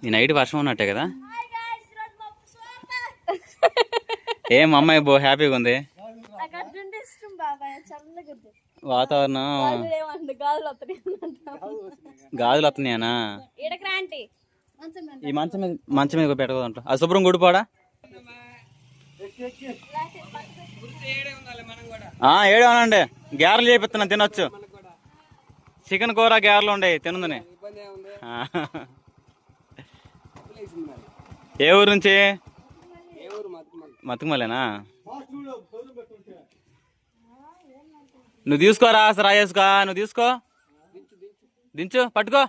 ఈ నైట్ వర్షం ఉన్నట్టే కదా. ఏం అమ్మాయి హ్యాపీగా ఉంది వాతావరణం. గాజులు వస్తున్నాయనా? ఈ మంచం మీద పెట్టకూడదంట. అది శుభ్రం గుడిపోడా. ఏడేమనండి, గ్యారెలు చేపిస్తున్నా తినొచ్చు. చికెన్ కూర గ్యారెలు ఉండే తినందని. ఏ ఊరు నుంచి? మతుకుమలేనా? నువ్వు తీసుకోరా రాయేసుకో. నువ్వు తీసుకో, దించు, పట్టుకో.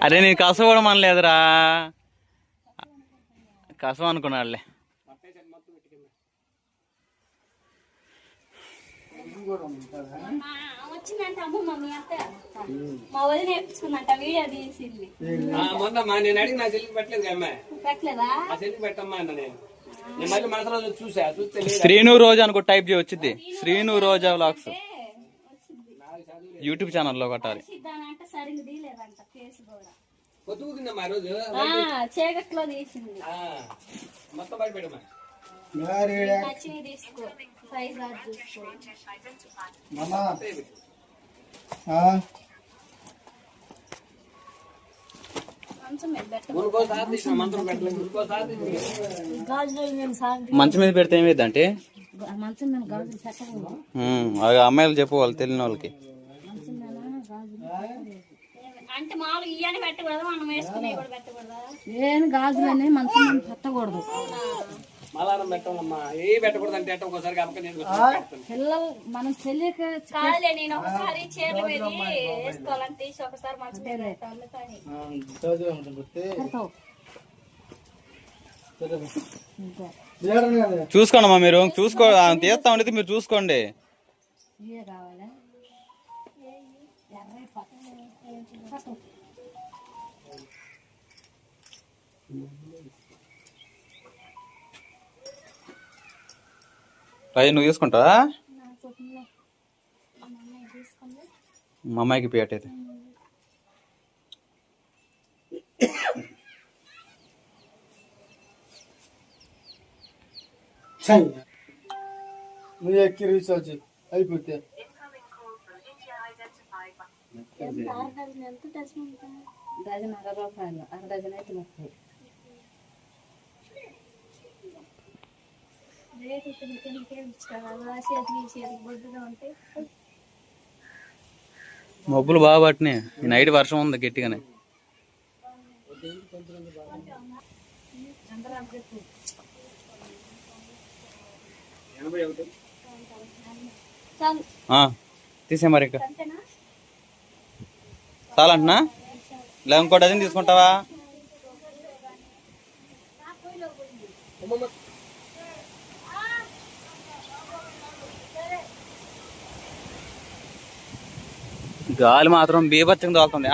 అరే నేను కసం కూడా మనలేదురా, కసం అనుకున్నాడులే. శ్రీను రోజా అనుకో టైప్ చేయ వచ్చింది. శ్రీను రోజా వ్లాగ్స్ యూట్యూబ్ ఛానల్లో కొట్టాలి. చీకట్లో తీసింది. మంచం మీద పెడితే ఏమైందంటే అమ్మాయిలు చెప్పు, వాళ్ళు తెలియని వాళ్ళకి. అంటే మామూలు ఇవన్నీ పెట్టకూడదు, మనం వేసుకునే కూడా పెట్టకూడదా? ఏం గాజులని మంచం మీద పెట్టకూడదు. పిల్లలు మనం తెలియక కాదులే. నేను ఒకసారి చీరలు మీద వేసుకోవాలని తీసి ఒకసారి మంచం మీద చూసుకోండి అమ్మా. మీరు చూసుకో, తీస్తా ఉండేది మీరు చూసుకోండి. రాయి నువ్వు తీసుకుంటావా? మా అమ్మాయికి పేట అయితే నువ్వు ఎక్కి రీఛార్జ్ అయిపోతే డజన్ 60 రూపాయలు, అర డజన్ అయితే 30. మబ్బులు బాగా పట్టినాయి. ఈ నైట్ వర్షం ఉంది గట్టిగానే. తీసే మరి ఇంకా చాలంటున్నా. ఇలా ఇంకో డజన్ తీసుకుంటావా? గాలి మాత్రం బీభత్సంగా తోలుతుంది.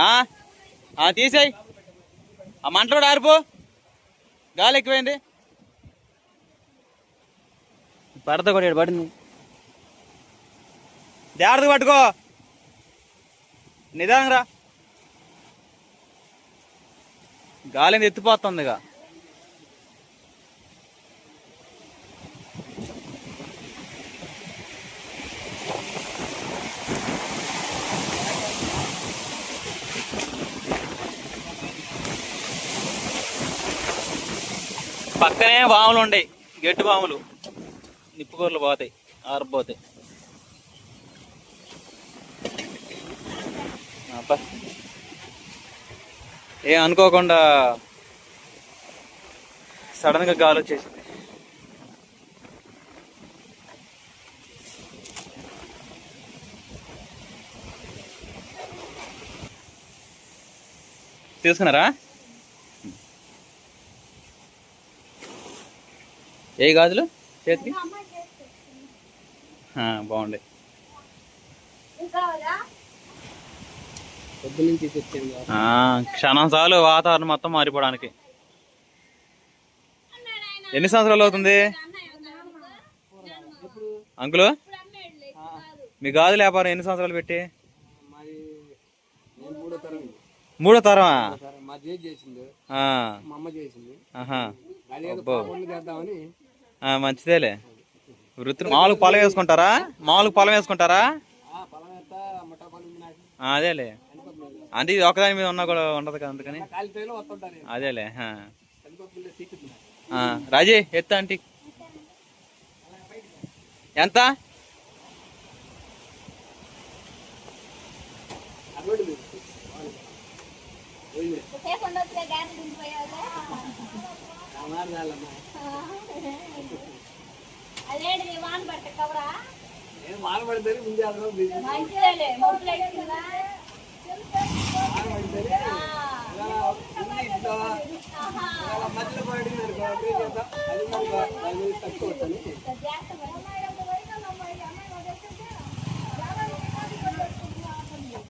తీసేయి, ఆ మంట కూడా ఆరిపో. గాలి ఎక్కువైంది. పడత కూడా పడింది. జాగ్రత్తగా పట్టుకో, నిదానంగా. గాలిని ఎత్తిపోతుంది. ఇక పక్కనే పాములు ఉండయి, గట్టి పాములు. నిప్పుకూరలు పోతాయి, ఆరిపోతాయి. ఏం అనుకోకుండా సడన్ గా గాలి వచ్చేసింది. తీసుకున్నారా? ఏ గాజులు చేతికి బాగుండే. క్షణం చాలు వాతావరణం మొత్తం మారిపోవడానికి. ఎన్ని సంవత్సరాలు అవుతుంది అంకులు మీ గాజుల వ్యాపారం? ఎన్ని సంవత్సరాలు పెట్టి? మూడో తరమా? మా జేజి చేసింది, ఆ, మా అమ్మ చేసింది. ఆహా. అది ఏదో అబ్బో. పనులు చేద్దామని. మంచిదేలే. వృత్తి మామూలుగా పొలం వేసుకుంటారా? మామూలుగా పొలం వేసుకుంటారా? పొలం ఎంత ముఠా పనులు ఉంది నాకు. అదేలే, అంటే ఇది ఒకదాని మీద ఉన్నా కూడా ఉండదు కదా, అందుకని కాలిపోయిలో వస్తుంటాను. అదేలే. చనిపోతుంది సీకింది. రాజీ ఎత్త ఆంటీ ఎంత? అదేంటి వాన పట్ట కవరా మానబడితే ముందు మంచిదేలే మొదలు అవుతుందా మధ్యలో పడి అది తక్కువ